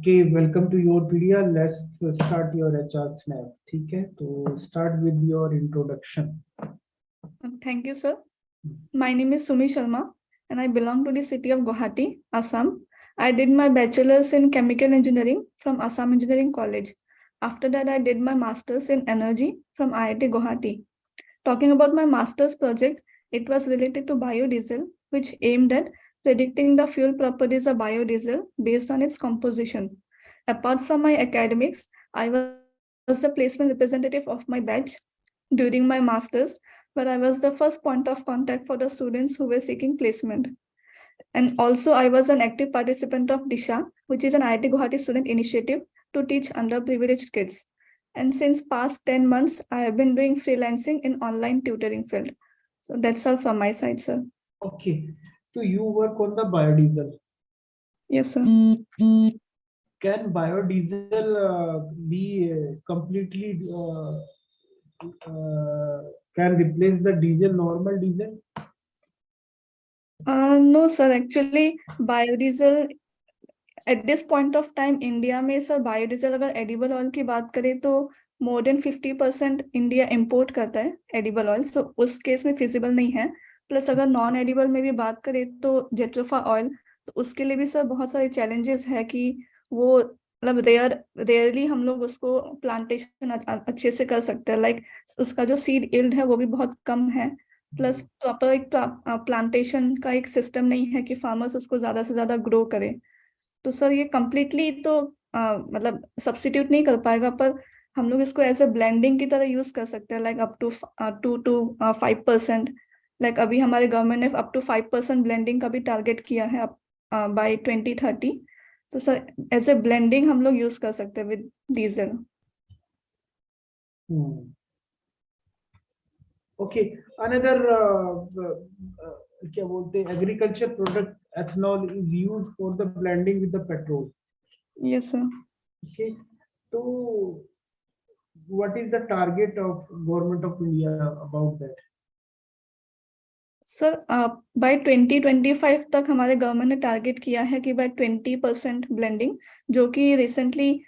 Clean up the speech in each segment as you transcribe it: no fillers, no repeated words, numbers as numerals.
Okay, welcome to your pedia. Let's start your HR snap. ठीक है, तो start with your introduction. Thank you, sir. My name is Sumi Sharma and I belong to the city of Guwahati, Assam. I did my bachelor's in chemical engineering from Assam Engineering College. After that, I did my master's in energy from IIT Guwahati. Talking about my master's project, it was related to biodiesel, which aimed at predicting the fuel properties of biodiesel based on its composition. Apart from my academics, I was the placement representative of my batch during my master's, where I was the first point of contact for the students who were seeking placement. And also, I was an active participant of DISHA, which is an IIT Guwahati student initiative to teach underprivileged kids. And since past 10 months, I have been doing freelancing in online tutoring field. So that's all from my side, sir. Okay, so you work on the biodiesel. Yes, sir. Can biodiesel be completely can replace the diesel, normal diesel? No, sir. Actually, biodiesel at this point of time India में sir biodiesel अगर edible oil की बात करें तो more than 50% India import करता है edible oil, तो उस केस में फिजिबल नहीं है। प्लस अगर नॉन एडिबल में भी बात करें तो जेट्रोफा ऑयल, तो उसके लिए भी सर बहुत सारे चैलेंजेस है कि वो मतलब रेयरली हम लोग उसको प्लांटेशन अच्छे से कर सकते हैं। लाइक उसका जो सीड यील्ड है वो भी बहुत कम है। प्लस प्रॉपर एक प्लांटेशन का एक सिस्टम नहीं है कि फार्मर्स उसको ज्यादा से ज्यादा ग्रो करे। तो सर ये कम्प्लीटली तो मतलब सब्स्टिट्यूट नहीं कर पाएगा, पर हम लोग इसको एज ए ब्लेंडिंग की तरह यूज कर सकते हैं, like up to 2 to 5%। Like अभी हमारे गवर्नमेंट ने अप टू 5% ब्लेंडिंग का भी टारगेट किया है बाय 2030। तो सर एज ए ब्लेंडिंग हम लोग यूज कर सकते हैं विद डीजल। ओके, अनदर क्या बोलते हैं, agriculture product ethanol is used for the blending with the petrol. Yes sir. Okay, तो what is the target of government of India about that? Sir by 2025 तक हमारे government ने target किया है कि बाय 20% ब्लेंडिंग, जो कि रिसेंटली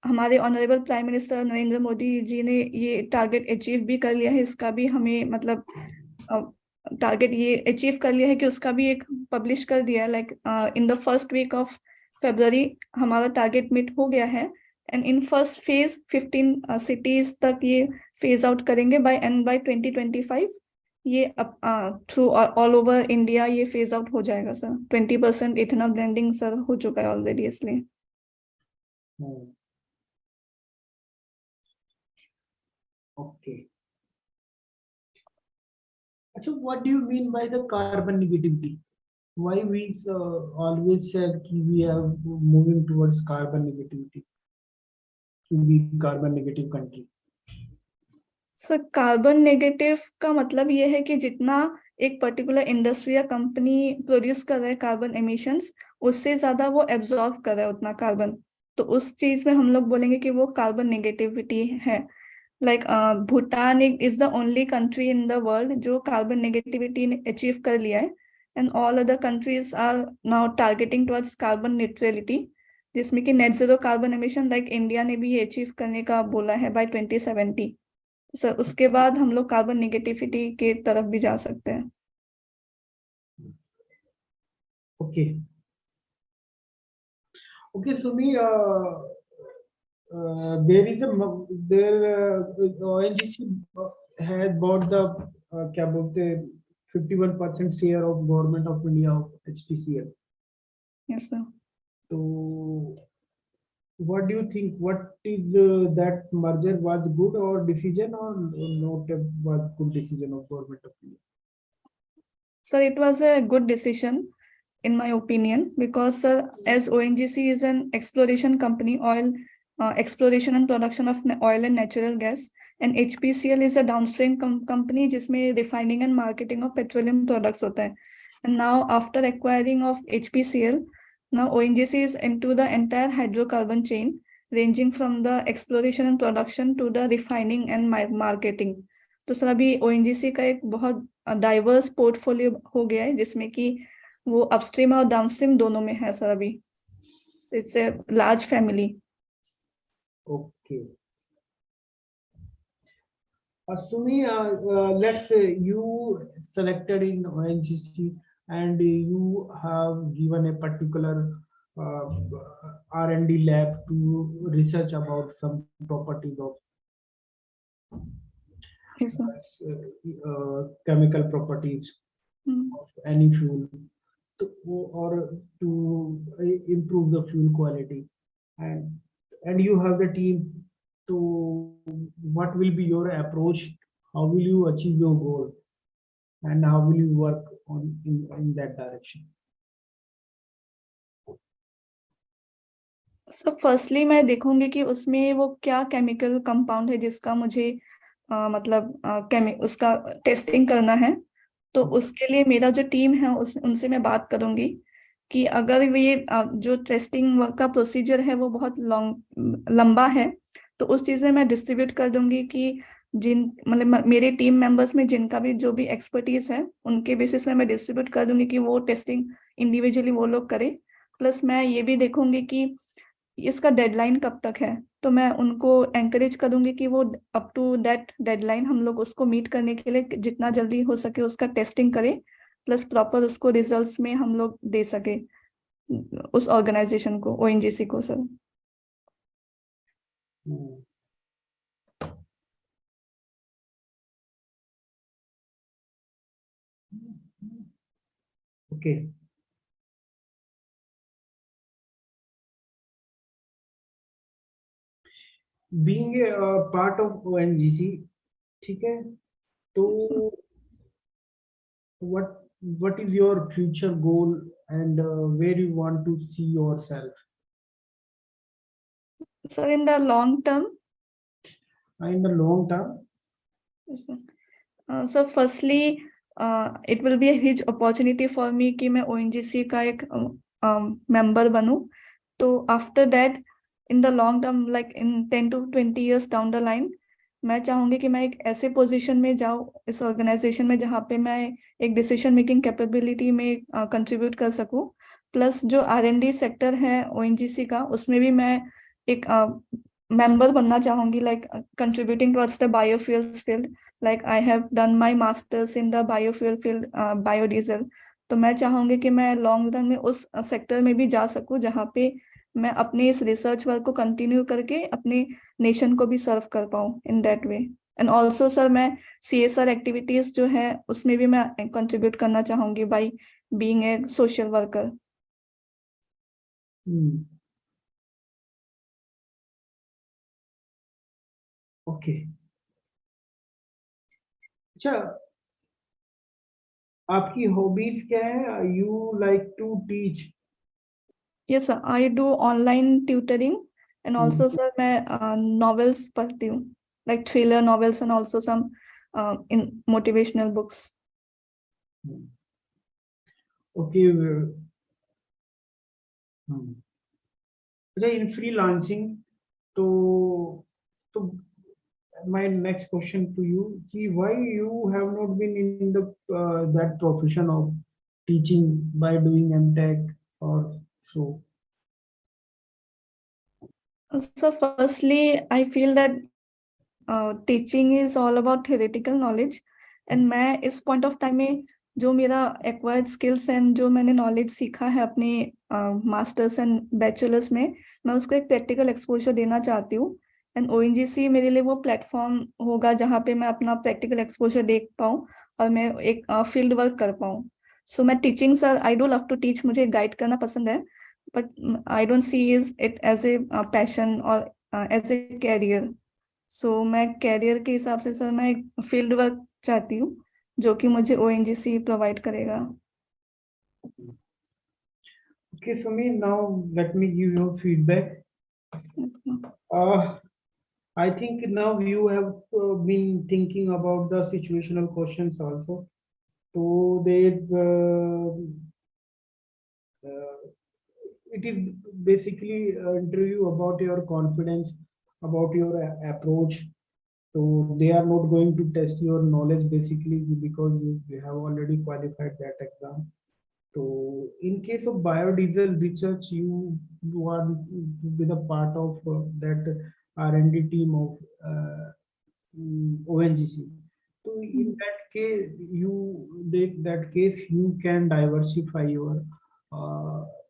हमारे honourable prime minister Narendra Modi ji ने ये टारगेट अचीव भी कर लिया है। इसका भी हमें मतलब टारगेट ये अचीव कर लिया है कि उसका भी एक पब्लिश कर दिया है। Like in the first week of February हमारा टारगेट मीट हो गया है। And in first phase 15 cities तक ये फेज आउट करेंगे बाय 2025। ये थ्रू ऑल ओवर इंडिया ये फेज आउट हो जाएगा सर। 20% इथेनॉल ब्लेंडिंग सर हो चुका है ऑलरेडी, इसलिए। Okay. So what do you mean by the carbon negativity? Why we always said कि we are moving towards carbon negativity, to be carbon negative country? Sir carbon negative का मतलब ये है कि जितना एक पर्टिकुलर इंडस्ट्री या कंपनी प्रोड्यूस कर रहा है कार्बन एमिशंस, उससे ज्यादा वो एब्जॉर्ब कर रहा है उतना कार्बन। तो उस चीज में हम लोग बोलेंगे कि वो कार्बन नेगेटिविटी है। Like Bhutan is the only country in the world जो कार्बन नेगेटिविटी ने अचीव कर लिया है। And all other countries are now targeting towards carbon neutrality, जिसमें कि net zero carbon emission like India ने भी ये अचीव करने का बोला है बाय 2070। सर उसके बाद हम लोग कार्बन नेगेटिविटी के तरफ भी जा सकते हैं। Okay okay Sumi, there is a ONGC has bought the क्या बोलते हैं 51% share of government of India of HPCL. Yes sir. So what do you think? What is that merger was good or decision or not was good decision of government of India? Sir, it was a good decision in my opinion, because as ONGC is an exploration company, oil exploration and production of oil and natural gas, and HPCL is a downstream company जिसमें refining and marketing of petroleum products होता है। And now after acquiring of HPCL, now ONGC is into the entire hydrocarbon chain, ranging from the exploration and production to the refining and marketing. तो sir अभी ONGC का एक बहुत diverse portfolio हो गया है, जिसमें कि वो अपस्ट्रीम और डाउनस्ट्रीम दोनों में है सर अभी। It's a large family. Okay. Sumi, let's say you selected in ONGC and you have given a particular uh, R&D lab to research about some properties of Yes, sir. chemical properties Mm. of any fuel to, or to improve the fuel quality, and you have the team to what will be your approach, how will you achieve your goal, and how will you work on in that direction. So firstly मैं देखूंगी कि उसमें वो क्या chemical compound है जिसका मुझे मतलब उसका टेस्टिंग करना है। तो उसके लिए मेरा जो टीम है उनसे मैं बात करूंगी कि अगर ये जो टेस्टिंग का प्रोसीजर है वो बहुत लंबा है, तो उस चीज में मैं डिस्ट्रीब्यूट कर दूंगी कि जिन मतलब मेरे टीम मेंबर्स में जिनका भी जो भी एक्सपर्टीज है उनके बेसिस में मैं डिस्ट्रीब्यूट कर दूंगी कि वो टेस्टिंग इंडिविजुअली वो लोग करें। प्लस मैं ये भी देखूंगी कि इसका डेडलाइन कब तक है, तो मैं उनको एंकरेज करूंगी कि वो अप टू दैट डेडलाइन हम लोग उसको मीट करने के लिए जितना जल्दी हो सके उसका टेस्टिंग करें, प्लस प्रॉपर उसको रिजल्ट्स में हम लोग दे सके उस ऑर्गेनाइजेशन को, ओएनजीसी को sir. Okay, being a part of ONGC, ठीक है, तो what is your future goal and where you want to see yourself sir in the long term, in the long term? Sir firstly it will be a huge opportunity for me कि मैं ONGC का एक member बनूं। तो after that in the long term like in 10 to 20 years down the line, मैं चाहूंगी कि मैं एक ऐसे पोजीशन में जाऊं इस ऑर्गेनाइजेशन में जहाँ पे मैं एक डिसीजन मेकिंग कैपेबिलिटी में कंट्रीब्यूट कर सकूं। प्लस जो R&D सेक्टर है ओएनजीसी का उसमें भी मैं एक मेंबर बनना चाहूंगी, like contributing towards the biofuels field. Like I have done my masters in the biofuel field, biodiesel. तो मैं चाहूंगी कि मैं लॉन्ग रन में उस सेक्टर में भी जा सकूं जहाँ पे मैं अपने इस रिसर्च वर्क को कंटिन्यू करके अपने नेशन को भी सर्व कर पाऊँ in that way. And also sir मैं CSR एक्टिविटीज जो है उसमें भी मैं कंट्रीब्यूट करना चाहूंगी by being a social worker. Okay, अच्छा, आपकी हॉबीज क्या है? You like to teach? Yes sir, I do online tutoring and also sir मैं नॉवेल्स पढ़ती हूँ, like thriller novels and also some in motivational books. Okay, अच्छा, in freelancing, तो तो my next question to you कि why you have not been in the that profession of teaching by doing MTech or so? So firstly, I feel that teaching is all about theoretical knowledge, and मैं इस point of time में जो मेरा acquired skills and जो मैंने knowledge सीखा है अपने masters and bachelors में, मैं उसको एक practical exposure देना चाहती हूँ। एंड ONGC मेरे लिए वो प्लेटफॉर्म होगा जहाँ पे मैं अपना प्रैक्टिकल एक्सपोजर देख पाऊँ और मैं एक फील्ड वर्क कर पाऊँ। सो मैं teaching sir, I do love to teach, मुझे गाइड करना पसंद है, but I don't see is it as a passion और एज ए कैरियर। सो मैं कैरियर के हिसाब से सर मैं एक फील्ड वर्क चाहती हूँ जो कि मुझे ONGC प्रोवाइड करेगा। Okay, so me now let me give you feedback. I think now you have been thinking about the situational questions also. So it is basically interview about your confidence, about your approach. So they are not going to test your knowledge basically because you have already qualified that exam. So in case of biodiesel research, you are with a part of that R&D team of ONGC. So in that case, you can diversify your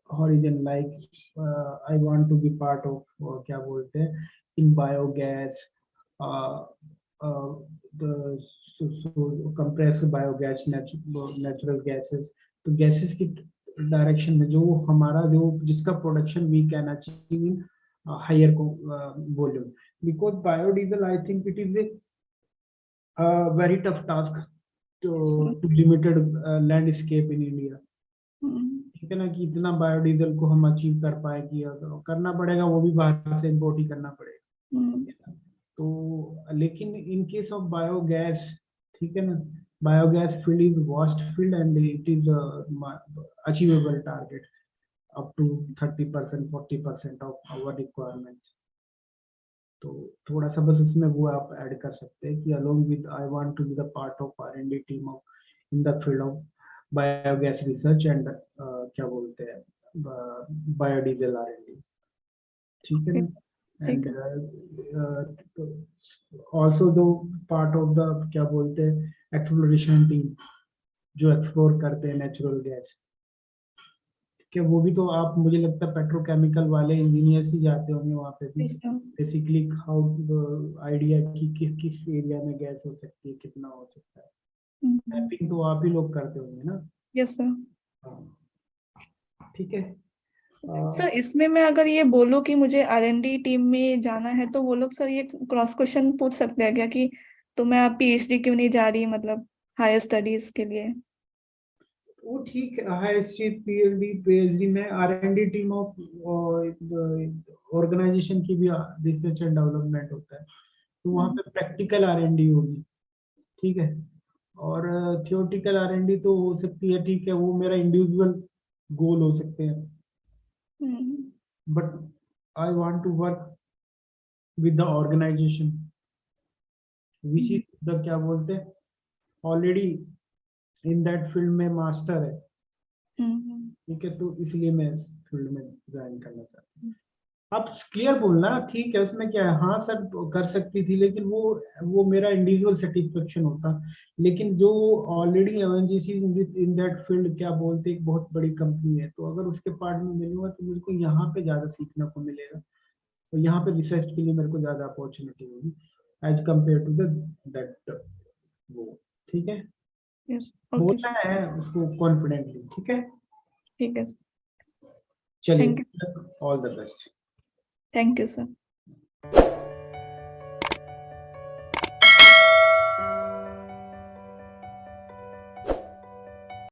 horizon. Like I want to be part of क्या बोलते हैं in biogas, uh, uh, the compressed biogas, natural gases. तो gases की direction में जो हमारा जो जिसका production we can achieve in higher volume, because biodiesel I think it is a very tough task to limited landscape in India. ठीक है ना, कि इतना बायोडीजल को हम अचीव कर पाए कि करना पड़ेगा, वो भी बाहर से इम्पोर्ट ही करना पड़ेगा। तो लेकिन इन केस ऑफ बायोगैस, ठीक है ना, biogas field is vast field and it is achievable target up to 30% 40% of our requirements। तो थोड़ा सा बस उसमें वो आप ऐड कर सकते हैं कि along with I want to be the part of R&D team of in the field of biogas research and क्या बोलते हैं biodiesel R&D। ठीक है ना, and also the part of the क्या बोलते हैं एक्सप्लोरेशन टीम जो एक्सप्लोर करते हैं नेचुरल गैस, क्या वो भी तो आप, मुझे लगता है पेट्रोकेमिकल वाले इंजीनियर्स ही जाते होंगे वहाँ पे भी, बेसिकली हाउ आइडिया कि किस एरिया में गैस हो सकती है, कितना हो सकता है, मैपिंग तो आप ही लोग करते होंगे ना। Yes sir. ठीक है सर, इसमें मैं अगर ये बोलूं कि मुझे R&D टीम में जाना है तो वो लोग सर ये क्रॉस क्वेश्चन पूछ सकते हैं क्या कि तो मैं PhD क्यों नहीं जा रही, मतलब हायर स्टडीज के लिए? वो ठीक है, हायर स्टडीज PhD में R&D टीम ऑफ ऑर्गेनाइजेशन की भी रिसर्च एंड डेवलपमेंट होता है, तो वहाँ पे प्रैक्टिकल R&D होगी। ठीक है, और थियोरेटिकल R&D तो हो सकती है, ठीक है, वो मेरा इंडिविजुअल गोल हो सकते हैं, but I want to work with the organisation which is the क्या बोलते हैं ऑलरेडी इन दैट फील्ड में मास्टर है। ठीक है, तो इसलिए मैं इस फील्ड में ज्वाइन करना चाहती हूँ। आप क्लियर बोलना, ठीक है, उसमें क्या है, हाँ सर कर सकती थी, लेकिन वो मेरा इंडिविजुअल सेटिस्फेक्शन होता, लेकिन जो already ONGC in that field क्या बोलते एक बहुत बड़ी कंपनी है, तो अगर उसके पार्ट में मिलूंगा तो मुझको यहाँ पे ज्यादा सीखने को मिलेगा, तो यहाँ पे रिसर्च के लिए मेरे को ज्यादा अपॉर्चुनिटी होगी एज कम्पेयर टू दैट वो। ठीक है, बोलना है उसको कॉन्फिडेंटली। ठीक है, ठीक है, चलिए, all the best. Thank you sir.